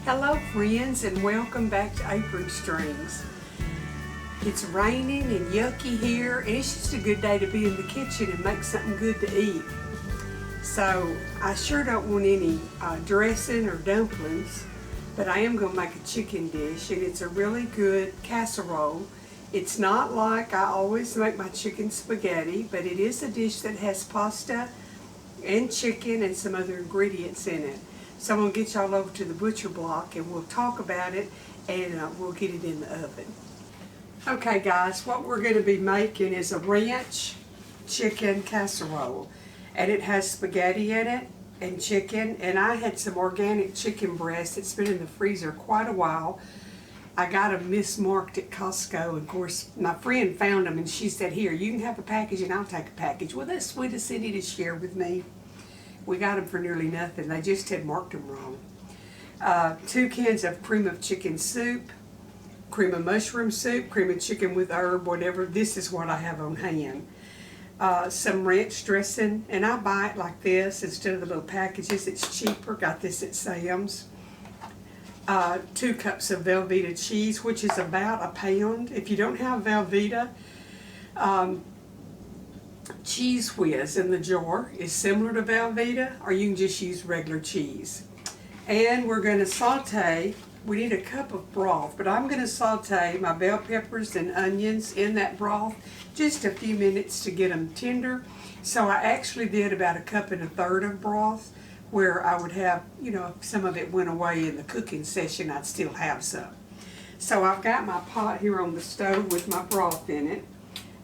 Hello friends, and welcome back to Apron Strings. It's raining and yucky here, and it's just a good day to be in the kitchen and make something good to eat. So I sure don't want any dressing or dumplings, but I am going to make a chicken dish, and it's a really good casserole. It's not like I always make my chicken spaghetti, but it is a dish that has pasta and chicken and some other ingredients in it. So I'm going to get y'all over to the butcher block and we'll talk about it, and we'll get it in the oven. Okay guys, what we're going to be making is a ranch chicken casserole, and it has spaghetti in it and chicken, and I had some organic chicken breast. It's been in the freezer quite a while. I got them mismarked at Costco, and of course my friend found them and she said, here, you can have a package and I'll take a package. Well, that's sweet of Cindy to share with me. We got them for nearly nothing. They just had marked them wrong. 2 cans of cream of chicken soup, cream of mushroom soup, cream of chicken with herb, whatever. This is what I have on hand. Some ranch dressing, and I buy it like this instead of the little packages. It's cheaper. Got this at Sam's. 2 cups of Velveeta cheese, which is about a pound. If you don't have Velveeta, Cheese Whiz in the jar is similar to Velveeta, or you can just use regular cheese. And we're going to saute. We need a cup of broth, but I'm going to saute my bell peppers and onions in that broth just a few minutes to get them tender. So I actually did about 1.33 cups of broth, where I would have, you know, if some of it went away in the cooking session, I'd still have some. So I've got my pot here on the stove with my broth in it.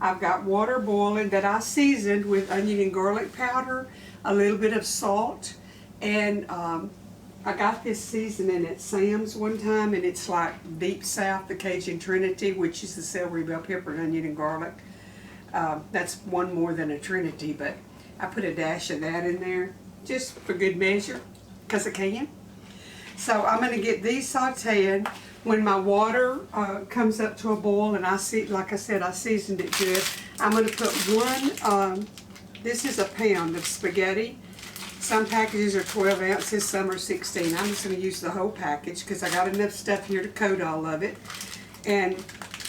I've got water boiling that I seasoned with onion and garlic powder, a little bit of salt, and I got this seasoning at Sam's one time, and it's like Deep South, the Cajun Trinity, which is the celery, bell pepper, and onion and garlic. That's one more than a Trinity, but I put a dash of that in there just for good measure, because I can. So I'm going to get these sauteing. When my water comes up to a boil, and like I said, I seasoned it good, I'm going to put this is a pound of spaghetti. Some packages are 12 ounces, some are 16. I'm just going to use the whole package because I got enough stuff here to coat all of it. And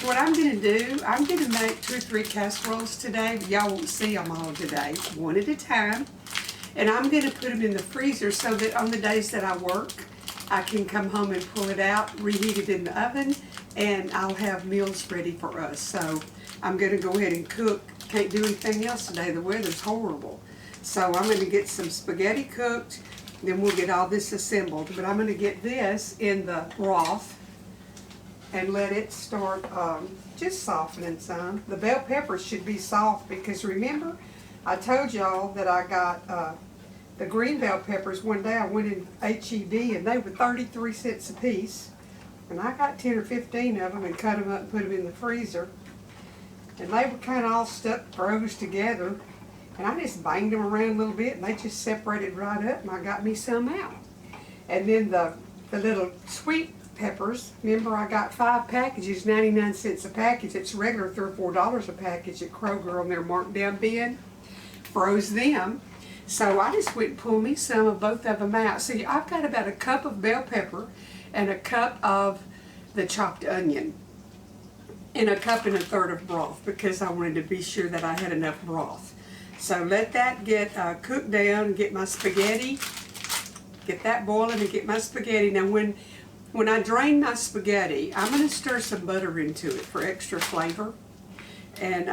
what I'm going to do, I'm going to make 2 or 3 casseroles today. Y'all won't see them all today, one at a time. And I'm going to put them in the freezer so that on the days that I work, I can come home and pull it out, reheat it in the oven, and I'll have meals ready for us. So I'm going to go ahead and cook. Can't do anything else today. The weather's horrible. So I'm going to get some spaghetti cooked, then we'll get all this assembled. But I'm going to get this in the broth and let it start just softening some. The bell peppers should be soft because remember, I told y'all that I got the green bell peppers. One day I went in H-E-B and they were 33 cents a piece, and I got 10 or 15 of them and cut them up and put them in the freezer, and they were kind of all froze together, and I just banged them around a little bit and they just separated right up, and I got me some out. And then the little sweet peppers, remember I got 5 packages, 99 cents a package. It's regular $3 or $4 a package at Kroger on their marked down bin. Froze them. So I just went and pulled me some of both of them out. See, I've got about 1 cup of bell pepper and 1 cup of the chopped onion and 1.33 cups of broth because I wanted to be sure that I had enough broth. So let that get cooked down and get my spaghetti, get that boiling and get my spaghetti. Now when I drain my spaghetti, I'm going to stir some butter into it for extra flavor. And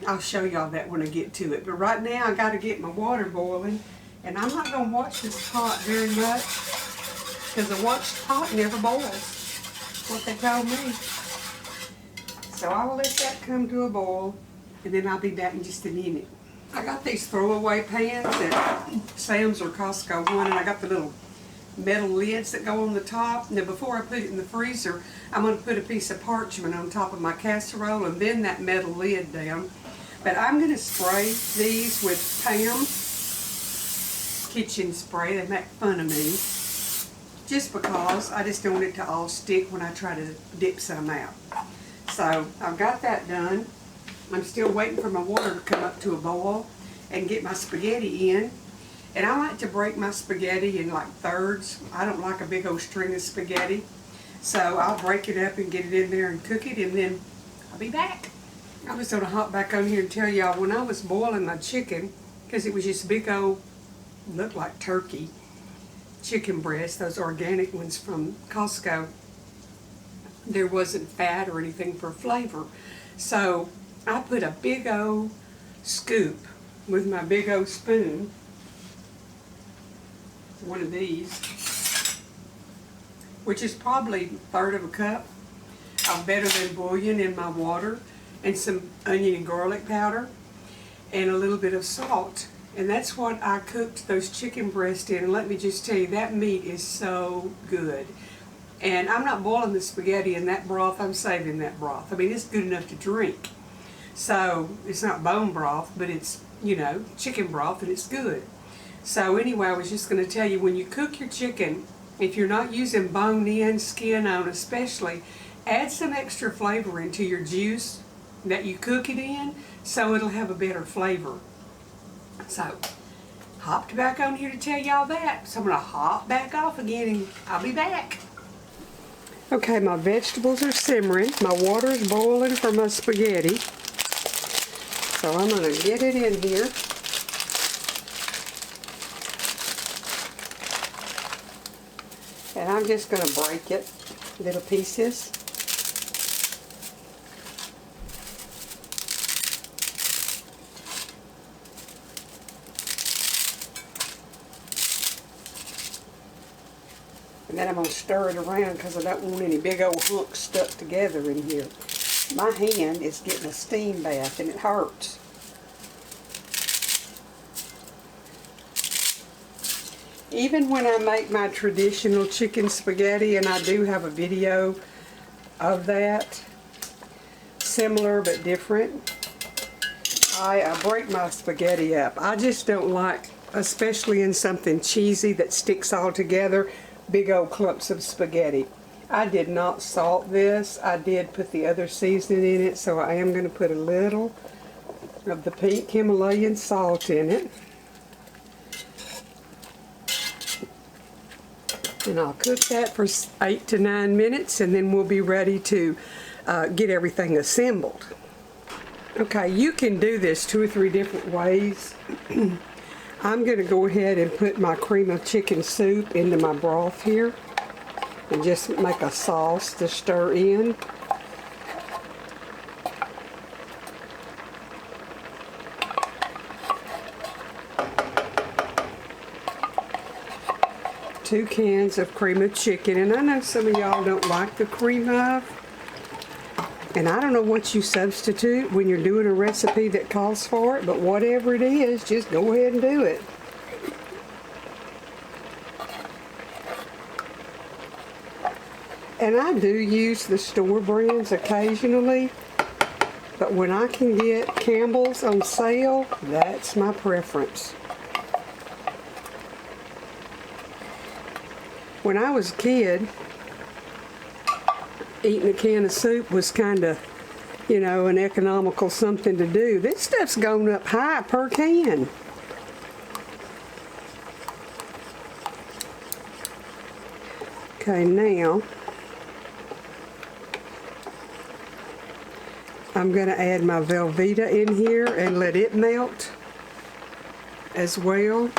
I'll show y'all that when I get to it. But right now I got to get my water boiling, and I'm not going to watch this pot very much because a watched pot never boils. That's what they told me. So I'll let that come to a boil, and then I'll be back in just a minute. I got these throwaway pans at Sam's or Costco one, and I got the little metal lids that go on the top. Now before I put it in the freezer, I'm going to put a piece of parchment on top of my casserole and then that metal lid down. But I'm going to spray these with Pam's kitchen spray. They make fun of me just because I just don't want it to all stick when I try to dip some out. So I've got that done. I'm still waiting for my water to come up to a boil and get my spaghetti in. And I like to break my spaghetti in like thirds. I don't like a big old string of spaghetti. So I'll break it up and get it in there and cook it, and then I'll be back. I was going to hop back on here and tell y'all when I was boiling my chicken, because it was just big old, looked like turkey, chicken breasts, those organic ones from Costco. There wasn't fat or anything for flavor. So I put a big old scoop with my big old spoon, one of these, which is probably a third of a cup of better than bouillon in my water, and some onion and garlic powder, and a little bit of salt. And that's what I cooked those chicken breasts in. And let me just tell you, that meat is so good. And I'm not boiling the spaghetti in that broth, I'm saving that broth. I mean, it's good enough to drink. So, it's not bone broth, but it's, you know, chicken broth, and it's good. So anyway, I was just going to tell you, when you cook your chicken, if you're not using bone in, skin on especially, add some extra flavor into your juice that you cook it in, so it'll have a better flavor. So, hopped back on here to tell y'all that. So I'm going to hop back off again, and I'll be back. Okay, my vegetables are simmering. My water is boiling for my spaghetti. So I'm going to get it in here. And I'm just going to break it, little pieces. And then I'm going to stir it around because I don't want any big old hunks stuck together in here. My hand is getting a steam bath and it hurts. Even when I make my traditional chicken spaghetti, and I do have a video of that, similar but different, I break my spaghetti up. I just don't like, especially in something cheesy that sticks all together, big old clumps of spaghetti. I did not salt this. I did put the other seasoning in it, so I am going to put a little of the pink Himalayan salt in it. And I'll cook that for 8 to 9 minutes, and then we'll be ready to get everything assembled. Okay, you can do this 2 or 3 different ways. I'm going to go ahead and put my cream of chicken soup into my broth here and just make a sauce to stir in. Two cans of cream of chicken, and I know some of y'all don't like the cream of, and I don't know what you substitute when you're doing a recipe that calls for it, but whatever it is, just go ahead and do it. And I do use the store brands occasionally, but when I can get Campbell's on sale, that's my preference. When I was a kid, eating a can of soup was kind of, you know, an economical something to do. This stuff's going up high per can. Okay, now I'm going to add my Velveeta in here and let it melt as well.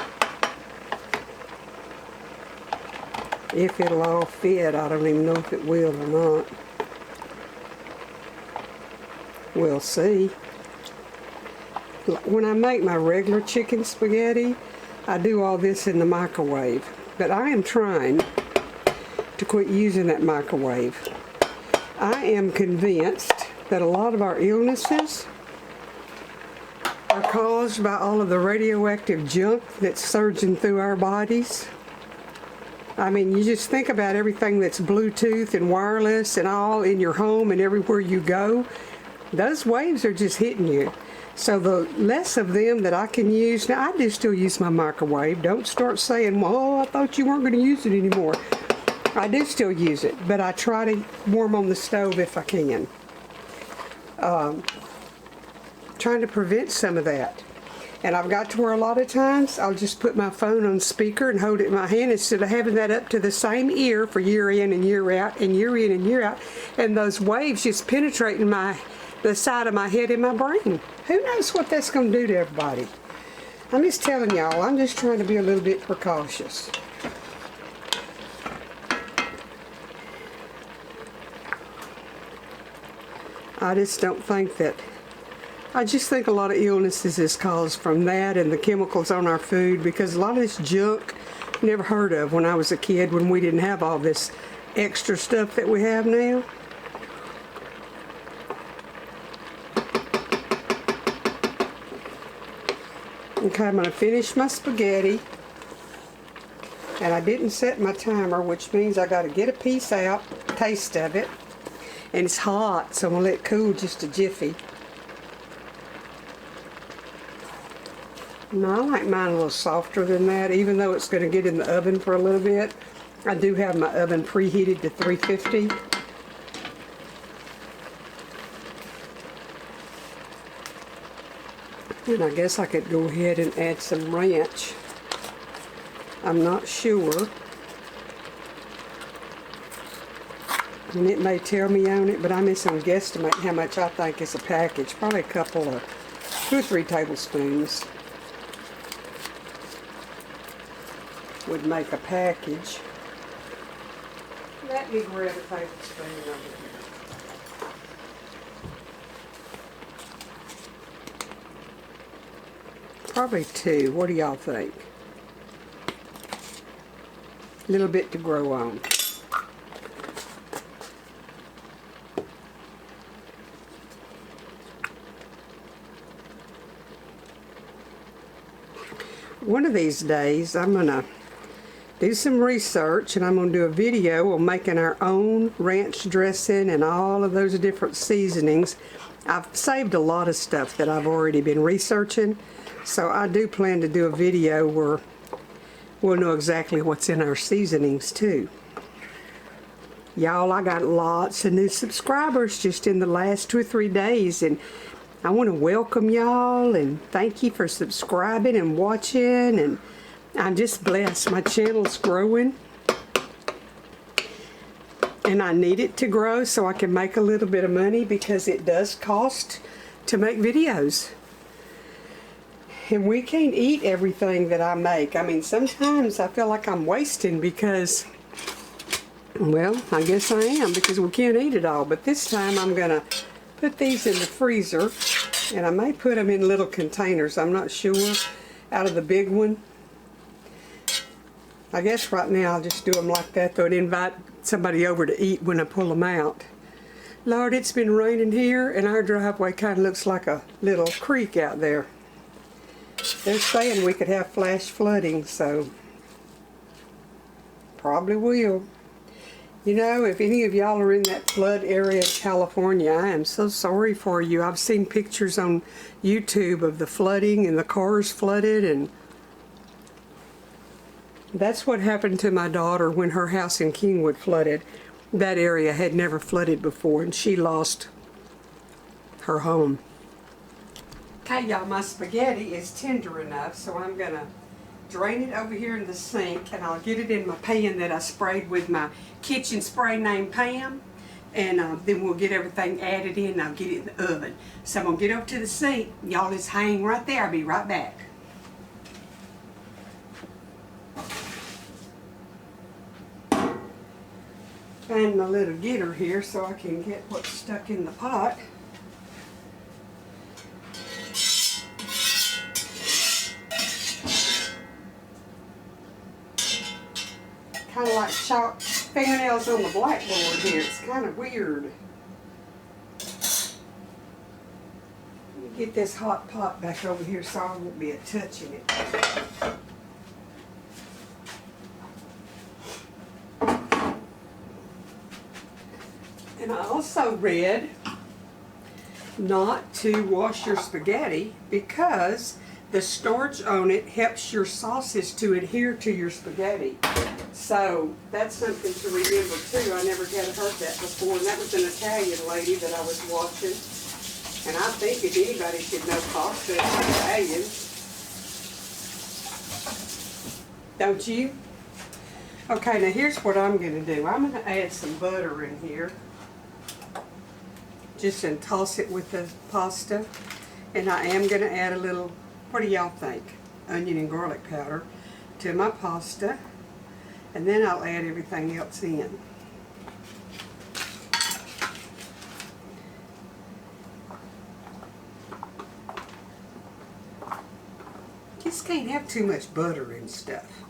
If it'll all fit, I don't even know if it will or not. We'll see. When I make my regular chicken spaghetti, I do all this in the microwave. But I am trying to quit using that microwave. I am convinced that a lot of our illnesses are caused by all of the radioactive junk that's surging through our bodies. I mean, you just think about everything that's Bluetooth and wireless and all in your home and everywhere you go. Those waves are just hitting you. So the less of them that I can use, now I do still use my microwave. Don't start saying, well, oh, I thought you weren't going to use it anymore. I do still use it, but I try to warm on the stove if I can. Trying to prevent some of that. And I've got to where a lot of times I'll just put my phone on speaker and hold it in my hand instead of having that up to the same ear for year in and year out and year in and year out. And those waves just penetrating the side of my head and my brain. Who knows what that's going to do to everybody? I'm just telling y'all, I'm just trying to be a little bit precautious. I just don't think that, I just think a lot of illnesses is caused from that and the chemicals on our food, because a lot of this junk never heard of when I was a kid, when we didn't have all this extra stuff that we have now. Okay, I'm going to finish my spaghetti, and I didn't set my timer, which means I got to get a piece out, taste of it, and it's hot, so I'm going to let it cool just a jiffy. No, I like mine a little softer than that, even though it's going to get in the oven for a little bit. I do have my oven preheated to 350. And I guess I could go ahead and add some ranch. I'm not sure. And it may tell me on it, but I'm just going to guesstimate how much I think is a package. Probably a couple of 2 or 3 tablespoons would make a package. Let me grab a tablespoon over here. Probably 2. What do y'all think? A little bit to grow on. One of these days I'm going to do some research, and I'm going to do a video on making our own ranch dressing and all of those different seasonings. I've saved a lot of stuff that I've already been researching, so I do plan to do a video where we'll know exactly what's in our seasonings too. Y'all, I got lots of new subscribers just in the last 2 or 3 days, and I want to welcome y'all and thank you for subscribing and watching, and I'm just blessed. My channel's growing, and I need it to grow so I can make a little bit of money, because it does cost to make videos. And we can't eat everything that I make. I mean, sometimes I feel like I'm wasting because, well, I guess I am, because we can't eat it all. But this time I'm going to put these in the freezer, and I may put them in little containers. I'm not sure, out of the big one. I guess right now I'll just do them like that, though, and invite somebody over to eat when I pull them out. Lord, it's been raining here, and our driveway kind of looks like a little creek out there. They're saying we could have flash flooding, so probably will. You know, if any of y'all are in that flood area of California, I am so sorry for you. I've seen pictures on YouTube of the flooding and the cars flooded, and that's what happened to my daughter when her house in Kingwood flooded. That area had never flooded before, and she lost her home. Okay, y'all, my spaghetti is tender enough, so I'm going to drain it over here in the sink, and I'll get it in my pan that I sprayed with my kitchen spray named Pam, and then we'll get everything added in, and I'll get it in the oven. So I'm going to get over to the sink. Y'all just hang right there. I'll be right back. Find my little getter here so I can get what's stuck in the pot. Kind of like chalk fingernails on the blackboard here. It's kind of weird. Let me get this hot pot back over here so I won't be touching it. And I also read not to wash your spaghetti because the starch on it helps your sauces to adhere to your spaghetti. So that's something to remember too. I never had heard that before, and that was an Italian lady that I was watching. And I think if anybody should know pasta, it's Italian. Don't you? Okay, now here's what I'm going to do. I'm going to add some butter in here. Just and toss it with the pasta. And I am going to add a little, what do y'all think? Onion and garlic powder to my pasta. And then I'll add everything else in. Just can't have too much butter and stuff.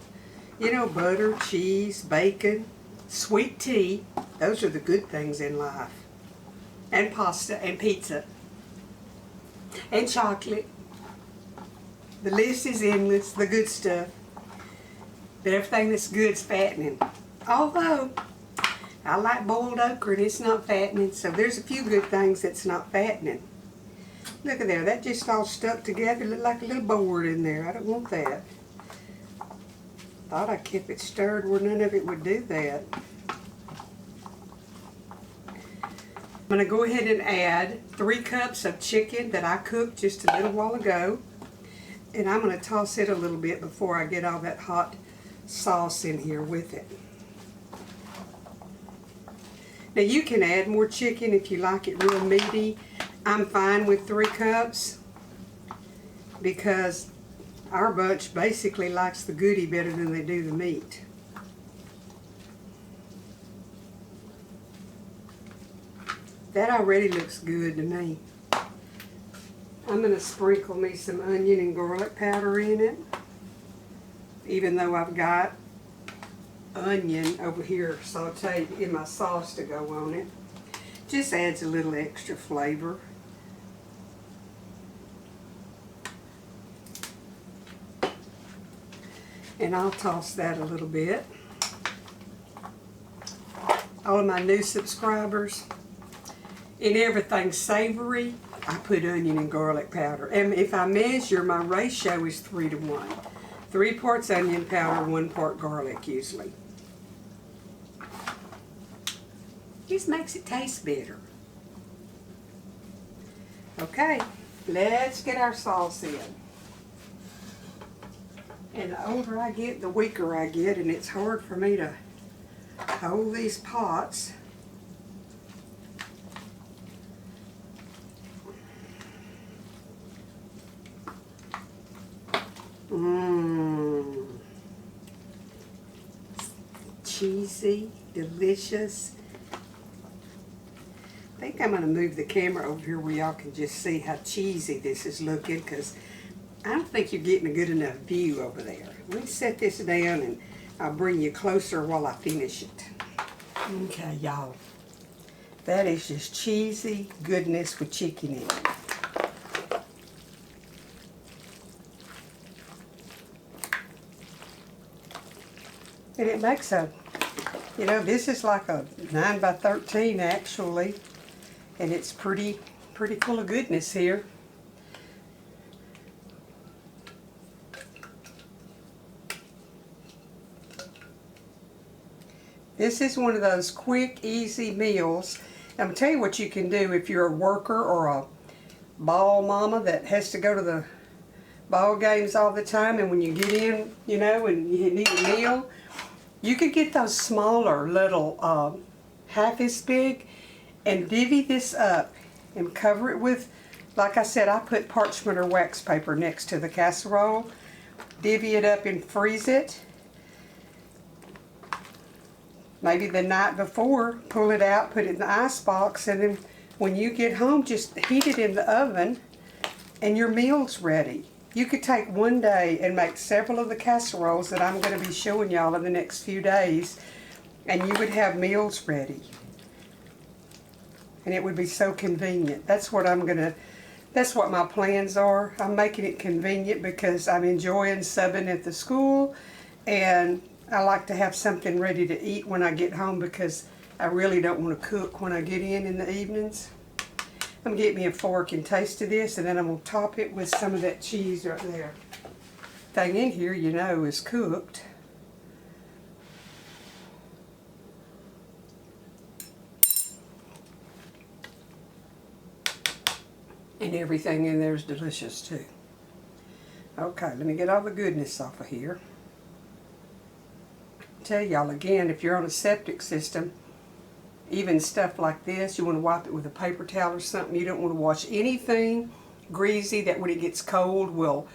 You know, butter, cheese, bacon, sweet tea. Those are the good things in life. And pasta and pizza. And chocolate. The list is endless, the good stuff. But everything that's good is fattening. Although, I like boiled okra and it's not fattening, so there's a few good things that's not fattening. Look at there, that just all stuck together, looked like a little board in there. I don't want that. Thought I kept it stirred where none of it would do that. I'm going to go ahead and add 3 cups of chicken that I cooked just a little while ago. And I'm going to toss it a little bit before I get all that hot sauce in here with it. Now you can add more chicken if you like it real meaty. I'm fine with 3 cups because our bunch basically likes the goodie better than they do the meat. That already looks good to me. I'm going to sprinkle me some onion and garlic powder in it, even though I've got onion over here sauteed in my sauce to go on it. Just adds a little extra flavor. And I'll toss that a little bit. All of my new subscribers, in everything savory, I put onion and garlic powder. And if I measure, my ratio is 3 to 1. 3 parts onion powder, 1 part garlic usually. Just makes it taste better. Okay, let's get our sauce in. And the older I get, the weaker I get, and it's hard for me to hold these pots. Cheesy, delicious. I think I'm going to move the camera over here where y'all can just see how cheesy this is looking, because I don't think you're getting a good enough view over there. Let me set this down and I'll bring you closer while I finish it. Okay, y'all. That is just cheesy goodness with chicken in it. And it makes a, you know, this is like a 9 by 13 actually. And it's pretty full of goodness here. This is one of those quick, easy meals. I'm going to tell you what you can do if you're a worker or a ball mama that has to go to the ball games all the time, and when you get in, you know, and you need a meal, you could get those smaller little half as big and divvy this up and cover it with, like I said, I put parchment or wax paper next to the casserole. Divvy it up and freeze it. Maybe the night before, pull it out, put it in the ice box, and then when you get home, just heat it in the oven and your meal's ready. You could take one day and make several of the casseroles that I'm going to be showing y'all in the next few days, and you would have meals ready. And it would be so convenient. That's what my plans are. I'm making it convenient because I'm enjoying subbing at the school, and I like to have something ready to eat when I get home because I really don't want to cook when I get in the evenings. I'm going to get me a fork and taste of this, and then I'm going to top it with some of that cheese right there. Thing in here, you know, is cooked. And everything in there is delicious too. Okay, let me get all the goodness off of here. tell y'all again, if you're on a septic system, even stuff like this, you want to wipe it with a paper towel or something. You don't want to wash anything greasy that when it gets cold will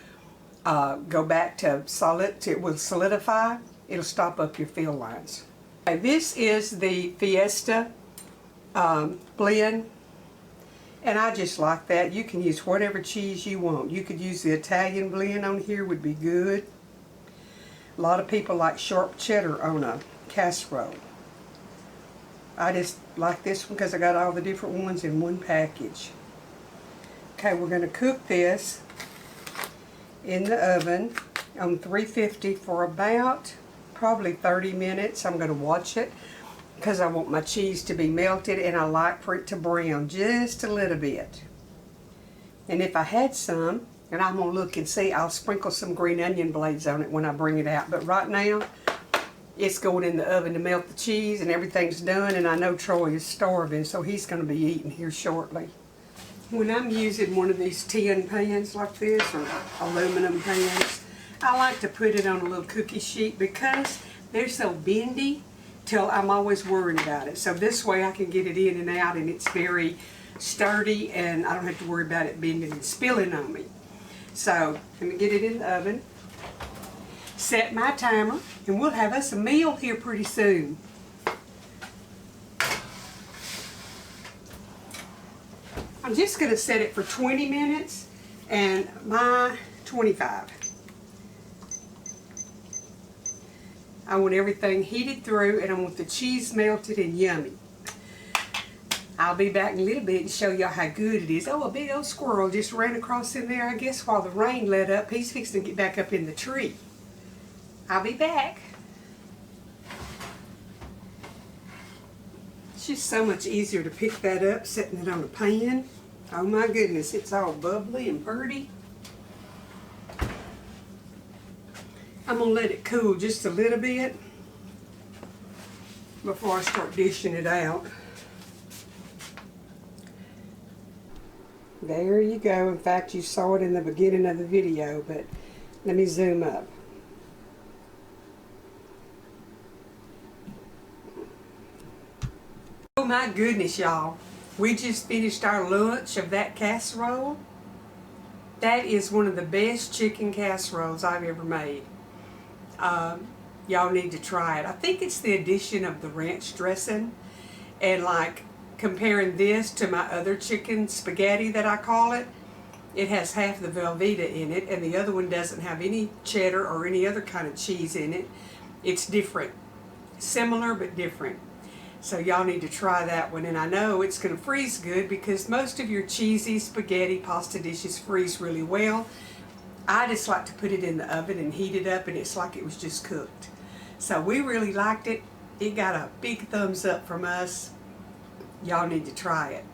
go back to solid. It will solidify. It'll stop up your fill lines. Okay, this is the Fiesta blend, and I just like that. You can use whatever cheese you want. You could use the Italian blend on here, would be good. A lot of people like sharp cheddar on a casserole. I just like this one because I got all the different ones in one package. Okay, we're going to cook this in the oven on 350 for about probably 30 minutes. I'm going to watch it because I want my cheese to be melted, and I like for it to brown just a little bit. And if I had some, and I'm going to look and see, I'll sprinkle some green onion blades on it when I bring it out. But right now, it's going in the oven to melt the cheese, and everything's done, and I know Troy is starving, so he's going to be eating here shortly. When I'm using one of these tin pans like this, or aluminum pans, I like to put it on a little cookie sheet because they're so bendy till I'm always worried about it. So this way I can get it in and out, and it's very sturdy, and I don't have to worry about it bending and spilling on me. So let me get it in the oven, set my timer, and we'll have us a meal here pretty soon. I'm just going to set it for 20 minutes and my 25. I want everything heated through, and I want the cheese melted and yummy. I'll be back in a little bit to show y'all how good it is. Oh, a big old squirrel just ran across in there, I guess, while the rain let up. He's fixing to get back up in the tree. I'll be back. It's just so much easier to pick that up, setting it on a pan. Oh my goodness, it's all bubbly and purdy. I'm going to let it cool just a little bit before I start dishing it out. There you go. In fact, you saw it in the beginning of the video, but let me zoom up. Oh my goodness, y'all. We just finished our lunch of that casserole. That is one of the best chicken casseroles I've ever made. Y'all need to try it. I think it's the addition of the ranch dressing, and like comparing this to my other chicken spaghetti that I call it, it has half the Velveeta in it, and the other one doesn't have any cheddar or any other kind of cheese in it. It's different. Similar but different. So y'all need to try that one, and I know it's going to freeze good because most of your cheesy spaghetti pasta dishes freeze really well. I just like to put it in the oven and heat it up, and it's like it was just cooked. So we really liked it. It got a big thumbs up from us. Y'all need to try it.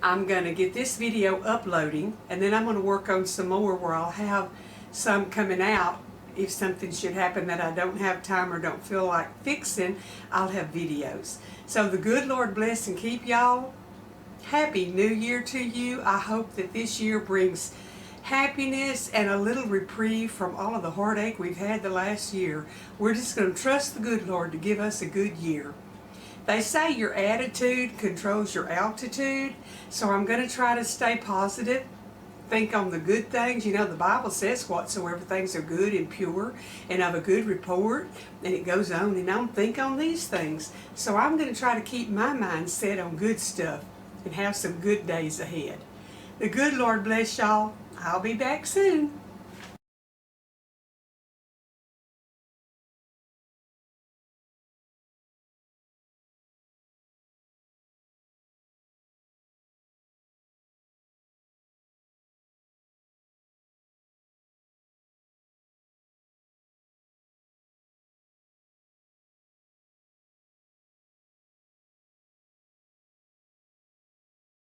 I'm going to get this video uploading, and then I'm going to work on some more where I'll have some coming out. If something should happen that I don't have time or don't feel like fixing, I'll have videos. So the good Lord bless and keep y'all. Happy New Year to you. I hope that this year brings happiness and a little reprieve from all of the heartache we've had the last year. We're just going to trust the good Lord to give us a good year. They say your attitude controls your altitude, so I'm going to try to stay positive. Think on the good things. You know, the Bible says whatsoever things are good and pure and of a good report, and it goes on and on. Think on these things. So I'm going to try to keep my mind set on good stuff and have some good days ahead. The good Lord bless y'all. I'll be back soon.